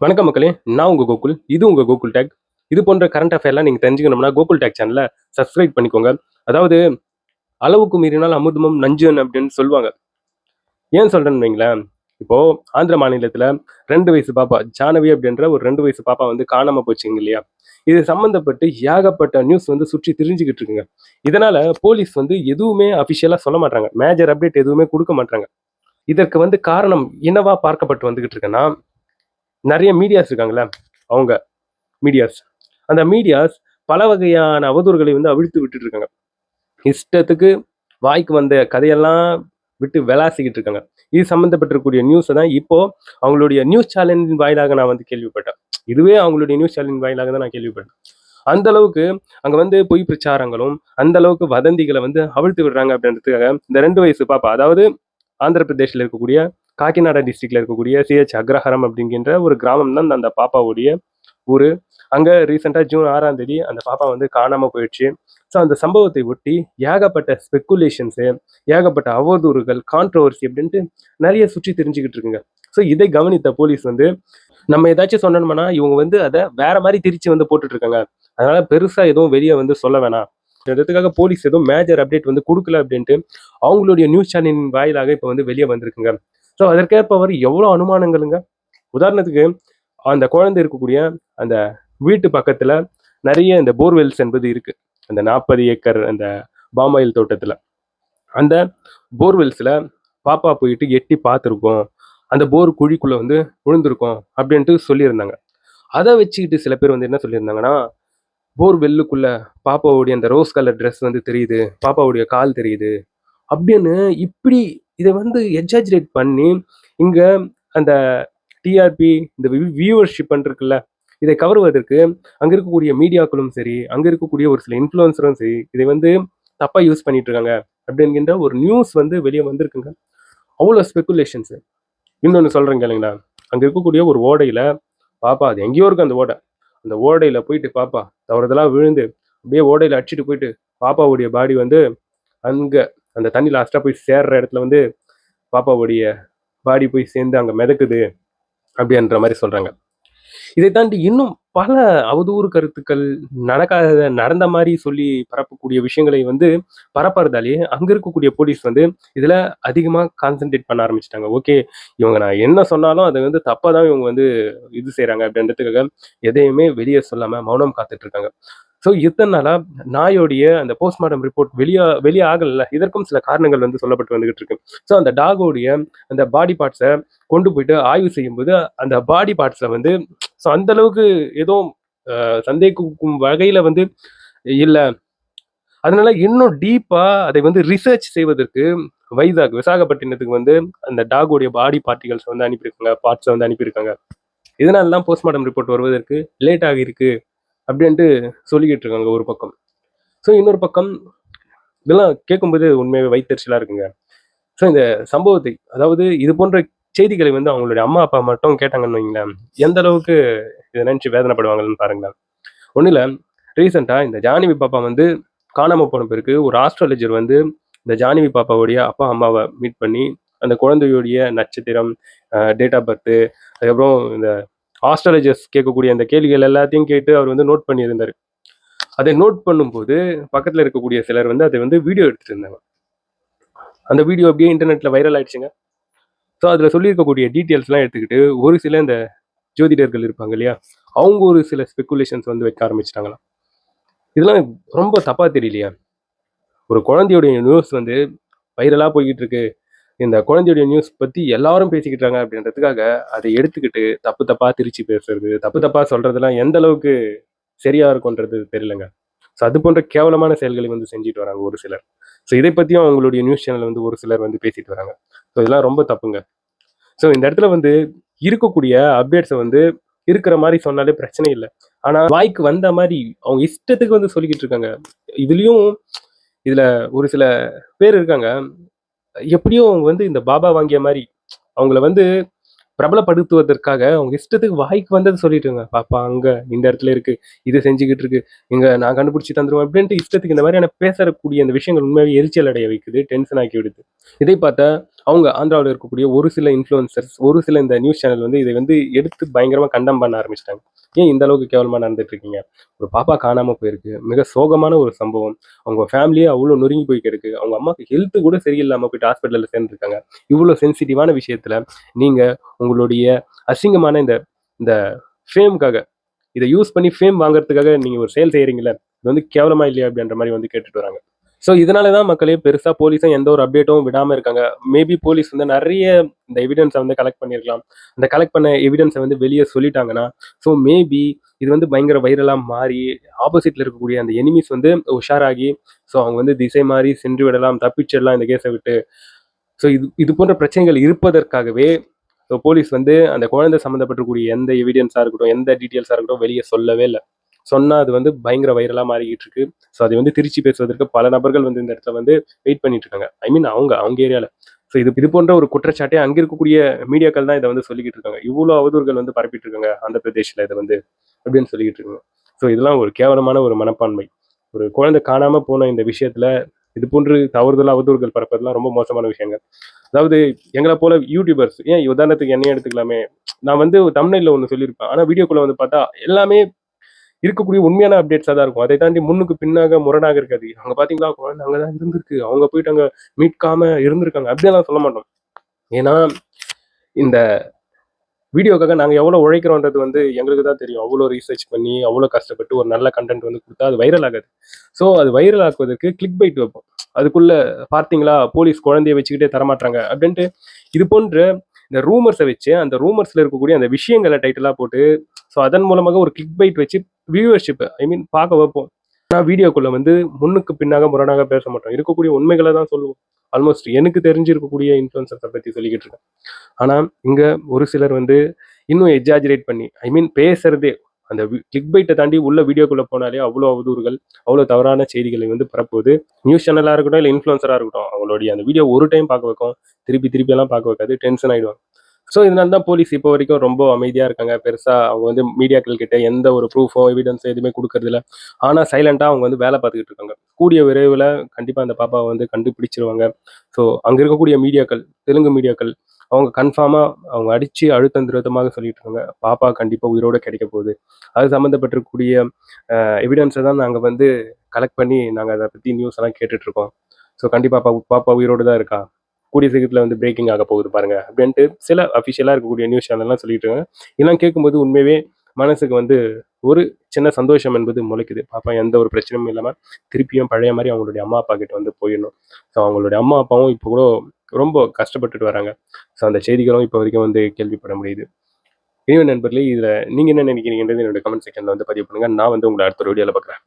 வணக்கம் மக்களே. நான் உங்க கோகுல். இது உங்க கோகுல் டேக். இது போன்ற கரண்ட் அஃபேர்லாம் நீங்க தெரிஞ்சுக்கணும்னா கோகுல் டேக் சேனல சப்ஸ்கிரைப் பண்ணிக்கோங்க. அதாவது அளவுக்கு மீறினால் அமிர்தமும் நஞ்சுன்னு அப்படின்னு சொல்லுவாங்க. ஏன் சொல்றேன்னு வைங்களேன், இப்போ ஆந்திர மாநிலத்தில 2 வயசு பாப்பா ஜானவி அப்படின்ற ஒரு 2 வயசு பாப்பா வந்து காணாம போச்சுங்க இல்லையா? இது சம்மந்தப்பட்டு ஏகப்பட்ட நியூஸ் வந்து சுற்றி திரிஞ்சுகிட்டு இருக்குங்க. இதனால போலீஸ் வந்து எதுவுமே அஃபிஷியலா சொல்ல மாட்றாங்க. மேஜர் அப்டேட் எதுவுமே குடுக்க மாட்றாங்க. இதற்கு வந்து காரணம் என்னவா பார்க்கப்பட்டு வந்துகிட்டு இருக்குன்னா, நெறைய மீடியாஸ் இருக்காங்கல்ல, அவங்க மீடியாஸ். அந்த மீடியாஸ் பல வகையான அவதூறுகளை வந்து அவிழ்த்து விட்டுட்டு இருக்காங்க. இஷ்டத்துக்கு வாய்க்கு வந்த கதையெல்லாம் விட்டு விளாசிக்கிட்டு இருக்காங்க. இது சம்மந்தப்பட்டிருக்கக்கூடிய நியூஸ தான் இப்போ அவங்களுடைய நியூஸ் சேனலின் வாயிலாக நான் வந்து கேள்விப்பட்டேன். இதுவே அவங்களுடைய நியூஸ் சேனலின் வாயிலாக தான் நான் கேள்விப்பட்டேன். அந்த அளவுக்கு அங்க வந்து பொய் பிரச்சாரங்களும், அந்த அளவுக்கு வதந்திகள வந்து அவிழ்த்து விடுறாங்க அப்படின்றதுக்காக, இந்த 2 வயசு பாப்பா, அதாவது ஆந்திர பிரதேஷ்ல இருக்கக்கூடிய காக்கிநாடா டிஸ்ட்ரிக்ட்ல இருக்கக்கூடிய சி.எச். அக்ரஹாரம் அப்படிங்கின்ற ஒரு கிராமம் தான் அந்த பாப்பாவுடைய ஊரு. அங்க ரீசெண்டா ஜூன் 6ஆம் தேதி அந்த பாப்பா வந்து காணாம போயிடுச்சு. ஸோ அந்த சம்பவத்தை ஒட்டி ஏகப்பட்ட ஸ்பெக்குலேஷன்ஸு, ஏகப்பட்ட அவதூறுகள், கான்ட்ரோவர்சி அப்படின்ட்டு நெறைய சுற்றி திரிஞ்சுகிட்டு இருக்குங்க. ஸோ இதை கவனித்த போலீஸ் வந்து, நம்ம ஏதாச்சும் சொன்னோம்னா, இவங்க வந்து அத வேற மாரி திரிச்சு வந்து போட்டுட்டு இருக்காங்க. அதனால பெருசா எதுவும் வெளிய வந்து சொல்ல வேணாம். இதுக்காக போலீஸ் எதுவும் மேஜர் அப்டேட் வந்து குடுக்கல அப்படின்ட்டு, அவங்களுடைய நியூஸ் சேனலின் வாயிலாக இப்ப வந்து வெளிய வந்திருக்குங்க. ஸோ அதற்கேற்பவாறு எவ்வளோ அனுமானங்களுங்க. உதாரணத்துக்கு, அந்த குழந்தை இருக்கக்கூடிய அந்த வீட்டு பக்கத்துல நெறைய இந்த போர்வெல்ஸ் என்பது இருக்கு. அந்த 40 ஏக்கர் அந்த பாம் ஆயில் தோட்டத்துல. அந்த போர்வெல்ஸ்ல பாப்பா போயிட்டு எட்டி பார்த்துருக்கோம். அந்த போர் குழிக்குள்ள வந்து விழுந்திருக்கோம் அப்படின்ட்டு சொல்லியிருந்தாங்க. அத வச்சுக்கிட்டு சில பேர் வந்து என்ன சொல்லியிருந்தாங்கன்னா, போர்வெல்லுக்குள்ள பாப்பாவுடைய அந்த ரோஸ் கலர் ட்ரெஸ் வந்து தெரியுது. பாப்பாவுடைய கால் தெரியுது. அப்படின்னு இப்படி இத வந்து எக்ஸாஜரேட் பண்ணி, இங்க அந்த டிஆர்பி இந்த வியூவர்ஷிப் இருக்குல்ல, இதை கவருவதற்கு அங்க இருக்கக்கூடிய மீடியாக்களும் சரி, அங்க இருக்கக்கூடிய ஒரு சில இன்ஃப்ளூயன்சரும் சரி, இதை வந்து தப்பா யூஸ் பண்ணிட்டு இருக்காங்க. அப்படின்கின்ற ஒரு நியூஸ் வந்து வெளிய வந்திருக்குங்க. அவ்வளோ ஸ்பெகுலேஷன்ஸ். இன்னொன்னு சொல்றேன் கேளுங்களா. அங்க இருக்கக்கூடிய ஒரு ஓடையில பாப்பா அது எங்கேயோ இருக்கு அந்த ஓடை. அந்த ஓடையில போயிட்டு பாப்பா தவறுதலா விழுந்து, அப்படியே ஓடையில அடிச்சுட்டு போயிட்டு, பாப்பாவுடைய பாடி வந்து அங்க அந்த தண்ணி லாஸ்ட்டா போய் சேர்ற இடத்துல வந்து பாப்பாவுடைய பாடி போய் சேர்ந்து அங்க மிதக்குது அப்படின்ற மாரி சொல்றாங்க. இதை தாண்டி இன்னும் பல அவதூறு கருத்துக்கள் நடந்த மாரி சொல்லி பரப்பக்கூடிய விஷயங்களை வந்து பரப்புறதாலேயே அங்க இருக்கக்கூடிய போலீஸ் வந்து இதுல அதிகமா கான்சன்ட்ரேட் பண்ண ஆரம்பிச்சுட்டாங்க. ஓகே, இவங்க நான் என்ன சொன்னாலும் அதை வந்து தப்பா தான் இவங்க வந்து இது செய்றாங்க அப்படின்றதுக்காக எதையுமே வெளிய சொல்லாம மௌனம் காத்துட்டு இருக்காங்க. ஸோ இத்தன நாளா நாயோடைய அந்த போஸ்ட்மார்டம் ரிப்போர்ட் வெளிய ஆகலல்ல. இதற்கும் சில காரணங்கள் வந்து சொல்லப்பட்டு வந்துகிட்டு இருக்கு. ஸோ அந்த டாகோடைய அந்த பாடி பார்ட்ஸ கொண்டு போயிட்டு ஆய்வு செய்யும்போது, அந்த பாடி பார்ட்ஸ்ல வந்து ஸோ அந்த அளவுக்கு எதுவும் சந்தேகிக்கும் வகையில வந்து இல்ல. அதனால இன்னும் டீப்பா அதை வந்து ரிசர்ச் செய்வதற்கு விசாகப்பட்டினத்துக்கு வந்து அந்த டாகோடைய பாடி பார்ட்டிகல்ஸ் வந்து அனுப்பியிருக்காங்க. பார்ட்ஸ வந்து அனுப்பியிருக்காங்க. இதனால தான் போஸ்ட்மார்டம் ரிப்போர்ட் வருவதற்கு லேட் ஆகியிருக்கு அப்படின்ட்டு சொல்லிக்கிட்டு இருக்காங்க ஒரு பக்கம். ஸோ இன்னொரு பக்கம் இதெல்லாம் கேட்கும்போது உண்மையாவே வயித்தெரிச்சலா இருக்குங்க. ஸோ இந்த சம்பவத்தை அதாவது இது போன்ற செய்திகளை வந்து அவங்களுடைய அம்மா, அப்பா மட்டும் கேட்டாங்கன்னு வைங்களேன், எந்த அளவுக்கு இத நினைச்சு வேதனைப்படுவாங்கன்னு பாருங்களேன். ஒண்ணும் இல்ல, ரீசென்ட்டா இந்த ஜானவி பாப்பா வந்து காணாம போன பிறகு ஒரு ஆஸ்ட்ராலஜர் வந்து இந்த ஜானவி பாப்பாவுடைய அப்பா, அம்மாவ மீட் பண்ணி, அந்த குழந்தையுடைய நட்சத்திரம், டேட் ஆஃப் பர்த், அதுக்கப்புறம் இந்த ஆஸ்ட்ராலஜர்ஸ் கேட்கக்கூடிய அந்த கேள்விகள் எல்லாத்தையும் கேட்டு அவர் வந்து நோட் பண்ணியிருந்தாரு. அதை நோட் பண்ணும்போது, பக்கத்துல இருக்கக்கூடிய சிலர் வந்து அதை வந்து வீடியோ எடுத்துட்டு இருந்தாங்க. அந்த வீடியோ அப்படியே இன்டர்நெட்ல வைரல் ஆயிடுச்சுங்க. ஸோ அதில சொல்லியிருக்கக்கூடிய டீட்டெயில்ஸ்லாம் எடுத்துக்கிட்டு, ஒரு சில இந்த ஜோதிடர்கள் இருப்பாங்க இல்லையா? அவங்க ஒரு சில ஸ்பெகுலேஷன்ஸ் வந்து வைக்க ஆரம்பிச்சுட்டாங்களாம். இதெல்லாம் ரொம்ப தப்பா தெரியலையா? ஒரு குழந்தையுடைய நியூஸ் வந்து வைரலா போய்க்கிட்டு இருக்கு. இந்த குழந்தையுடைய நியூஸ் பத்தி எல்லாரும் பேசிக்கிட்டு இருக்காங்க அப்படின்றதுக்காக, அதை எடுத்துக்கிட்டு தப்பு தப்பா திரிச்சு பேசுறது, தப்பு தப்பா சொல்றதெல்லாம் எந்த அளவுக்கு சரியா இருக்கும்ன்றது தெரியலங்க. ஸோ அது போன்ற கேவலமான செயல்களை வந்து செஞ்சுட்டு வராங்க ஒரு சிலர். ஸோ இதை பத்தியும் அவங்களுடைய நியூஸ் சேனல்ல வந்து ஒரு சிலர் வந்து பேசிட்டு வராங்க. ஸோ இதெல்லாம் ரொம்ப தப்புங்க. ஸோ இந்த இடத்துல வந்து இருக்கக்கூடிய அப்டேட்ஸ வந்து இருக்கிற மாரி சொன்னாலே பிரச்சனை இல்ல. ஆனா வாய்க்கு வந்த மாரி அவங்க இஷ்டத்துக்கு வந்து சொல்லிக்கிட்டு இருக்காங்க. இதுலயும் இதுல ஒரு சில பேர் இருக்காங்க. எப்படியோ அவங்க வந்து இந்த பாபா வாங்கிய மாரி அவங்கள வந்து பிரபலப்படுத்துவதற்காக அவங்க இஷ்டத்துக்கு வாய்க்கு வந்தத சொல்லிட்டுருங்க. பாப்பா அங்க இந்த இடத்துல இருக்கு. இது செஞ்சுகிட்டு இருக்கு. இங்க நான் கண்டுபிடிச்சு தந்துருவேன் அப்படின்ட்டு இஷ்டத்துக்கு இந்த மாதிரியான பேசக்கூடிய அந்த விஷயங்கள் உண்மையாவே எரிச்சல் அடைய வைக்குது. டென்ஷன் ஆக்கி விடுது. இதை பார்த்தா அவங்க ஆந்திராவுல இருக்கக்கூடிய ஒரு சில இன்ஃப்ளூயன்சர்ஸ், ஒரு சில இந்த நியூஸ் சேனல் வந்து இதை வந்து எடுத்து பயங்கரமா கண்டெம் பண்ண ஆரம்பிச்சுட்டாங்க. ஏன் இந்த அளவுக்கு கேவலமா நடந்துட்டு இருக்கீங்க? ஒரு பாப்பா காணாம போயிருக்கு. மிக சோகமான ஒரு சம்பவம். அவங்க ஃபேமிலியே அவ்ளோ நொறுங்கி போய் கிடக்கு. அவங்க அம்மாக்கு ஹெல்த் கூட சரியில்லாம போயிட்டு ஹாஸ்பிட்டல்ல சேர்ந்துருக்காங்க. இவ்ளோ சென்சிட்டிவான விஷயத்துல நீங்க உங்களுடைய அசிங்கமான இந்த இந்த ஃபேம்க்காக இத யூஸ் பண்ணி ஃபேம் வாங்குறதுக்காக நீங்க ஒரு செயல் செய்றீங்கல்ல, இது வந்து கேவலமா இல்லையா? அப்படின்ற மாரி வந்து கேட்டுட்டு வராங்க. ஸோ இதனால தான் மக்களே பெருசா போலீஸும் எந்த ஒரு அப்டேட்டும் விடாம இருக்காங்க. மேபி போலீஸ் வந்து நெறைய இந்த எவிடன்ஸ வந்து கலெக்ட் பண்ணியிருக்கலாம். அந்த கலெக்ட் பண்ண எவிடன்ஸ வந்து வெளிய சொல்லிட்டாங்கன்னா, ஸோ மேபி இது வந்து பயங்கர வைரலா மாறி, ஆப்போசிட்ல இருக்கக்கூடிய அந்த எனிமீஸ் வந்து உஷாராகி, ஸோ அவங்க வந்து திசை மாறி சென்று விடலாம், தப்பிச்சிடலாம் இந்த கேஸ விட்டு. ஸோ இது இது போன்ற பிரச்சனைகள் இருப்பதற்காகவே, ஸோ போலீஸ் வந்து அந்த குழந்தை சம்மந்தப்பட்டிருக்கக்கூடிய எந்த எவிடன்ஸா இருக்கட்டும், எந்த டீட்டெயில்ஸா இருக்கட்டும் வெளிய சொல்லவே இல்ல. சொன்னா அது வந்து பயங்கர வைரலா மாறிக்கிட்டு இருக்கு. ஸோ அதை வந்து திருச்சி பேசுவதற்கு பல நபர்கள் வந்து இந்த இடத்துல வந்து வெயிட் பண்ணிட்டு இருக்காங்க. ஐ மீன் அவங்க ஏரியால. ஸோ இது இது போன்ற ஒரு குற்றச்சாட்டை அங்க இருக்கக்கூடிய மீடியாக்கள் தான் இதை வந்து சொல்லிக்கிட்டு இருக்காங்க. இவ்வளோ அவதூறுகள் வந்து பரப்பிட்டு இருக்காங்க ஆந்திர பிரதேஷ்ல இதை வந்து அப்படின்னு சொல்லிக்கிட்டு இருக்காங்க. ஸோ இதெல்லாம் ஒரு கேவலமான ஒரு மனப்பான்மை. ஒரு குழந்தை காணாம போன இந்த விஷயத்துல இது போன்று தவறுதலா அவதூறுகள் பரப்பதெல்லாம் ரொம்ப மோசமான விஷயங்கள். அதாவது எங்களை போல யூடியூபர்ஸ் ஏன் உதாரணத்துக்கு என்னையே எடுத்துக்கலாமே, நான் வந்து தம்ப்நெயில்ல ஒன்று சொல்லியிருப்பேன். ஆனா வீடியோக்குள்ள வந்து பார்த்தா எல்லாமே இருக்கக்கூடிய உண்மையான அப்டேட்ஸா தான் இருக்கும். அதை தாண்டி முன்னுக்கு பின்னாக முரணாக இருக்காது. அங்க பார்த்தீங்களா குழந்தை அங்க தான் இருந்திருக்கு. அவங்க போயிட்டு அங்க மீட்காம இருந்திருக்காங்க. அப்படியெல்லாம் சொல்ல மாட்டோம். ஏன்னா இந்த வீடியோக்காக நாங்க எவ்வளவு உழைக்கிறோன்றது வந்து எங்களுக்கு தான் தெரியும். அவ்வளோ ரிசர்ச் பண்ணி, அவ்வளோ கஷ்டப்பட்டு ஒரு நல்ல கன்டென்ட் வந்து குடுத்தா அது வைரல் ஆகாது. ஸோ அது வைரல் ஆக்குவதற்கு கிளிக் பைட் வைப்போம். அதுக்குள்ள பார்த்தீங்களா போலீஸ் குழந்தைய வச்சுக்கிட்டே தரமாட்றாங்க அப்படின்ட்டு இது போன்ற இந்த ரூமர்ஸை வச்சு அந்த ரூமர்ஸ்ல இருக்கக்கூடிய அந்த விஷயங்களை டைட்டிலா போட்டு ஸோ அதன் மூலமாக ஒரு கிளிக் பைட் வச்சு வியூவர்ஷிப் ஐ மீன் பார்க்க வைப்போம். ஆனால் வீடியோக்குள்ள வந்து முன்னுக்கு பின்னாக முரணாக பேச மாட்டோம். இருக்கக்கூடிய உண்மைகளை தான் சொல்லுவோம். ஆல்மோஸ்ட் எனக்கு தெரிஞ்சு இருக்கக்கூடிய இன்ஃப்ளூயன்சர்ஸை பத்தி சொல்லிக்கிட்டு இருக்கேன். ஆனா இங்க ஒரு சிலர் வந்து இன்னும் எக்ஸாஜரேட் பண்ணி ஐ மீன் பேசுறதே அந்த கிளிக் பைட்டை தாண்டி உள்ள வீடியோக்குள்ள போனாலே அவ்வளோ அவதூறுகள் அவ்வளோ தவறான செய்திகளை வந்து பரப்புவது. நியூஸ் சேனலாக இருக்கட்டும் இல்லை இன்ஃப்ளூயன்சராக இருக்கட்டும் அவங்களுடைய அந்த வீடியோ ஒரு டைம் பார்க்க வைக்கும், திருப்பி திருப்பி எல்லாம் பார்க்க வைக்காது, டென்ஷன் ஆயிடுவாங்க. ஸோ இதனால தான் போலீஸ் இப்போ வரைக்கும் ரொம்ப அமைதியா இருக்காங்க. பெருசா அவங்க வந்து மீடியாக்கள் கிட்ட எந்த ஒரு ப்ரூஃபோ, எவிடன்ஸோ எதுவுமே குடுக்கறதில்ல. ஆனா சைலன்ட்டா அவங்க வந்து வேலை பார்த்துக்கிட்டு இருக்காங்க. கூடிய விரைவில கண்டிப்பா அந்த பாப்பாவ வந்து கண்டுபிடிச்சிருவாங்க. ஸோ அங்க இருக்கக்கூடிய மீடியாக்கள், தெலுங்கு மீடியாக்கள் அவங்க கன்ஃபார்மா அவங்க அடிச்சு அழுத்தம் திருத்தமாக சொல்லிட்டு இருக்காங்க. பாப்பா கண்டிப்பா உயிரோட கிடைக்க போகுது. அது சம்மந்தப்பட்டிருக்கக்கூடிய எவிடன்ஸ தான் நாங்க வந்து கலெக்ட் பண்ணி நாங்க அத பத்தி நியூஸ் எல்லாம் கேட்டுட்டு இருக்கோம். ஸோ கண்டிப்பா பாப்பா உயிரோட தான் இருக்கா. கூடிய சீக்கிரத்துல வந்து பிரேக்கிங் ஆக போகுது பாருங்க அப்படின்ட்டு சில அஃபிஷியலா இருக்கக்கூடிய நியூஸ் சேனல்லாம் சொல்லிட்டு இருக்காங்க. இதெல்லாம் கேட்கும்போது உண்மையாவே மனசுக்கு வந்து ஒரு சின்ன சந்தோஷம் என்பது முளைக்குது. பாப்பா எந்த ஒரு பிரச்சனையும் இல்லாம திருப்பியும் பழைய மாரி அவங்களுடைய அம்மா, அப்பா கிட்ட வந்து போயிடணும். ஸோ அவங்களுடைய அம்மா, அப்பாவும் இப்போ கூட ரொம்ப கஷ்டப்பட்டுட்டு வராங்க. ஸோ அந்த செய்திகளும் இப்போ வரைக்கும் வந்து கேள்விப்பட முடியுது. இனிமே நண்பர்களே, இதுல நீங்க என்ன நினைக்கிறீங்கன்றது என்னோட கமெண்ட் செக்ஷன்ல வந்து பதிவு பண்ணுங்க. நான் வந்து உங்கள அடுத்த வீடியோல பார்க்குறேன்.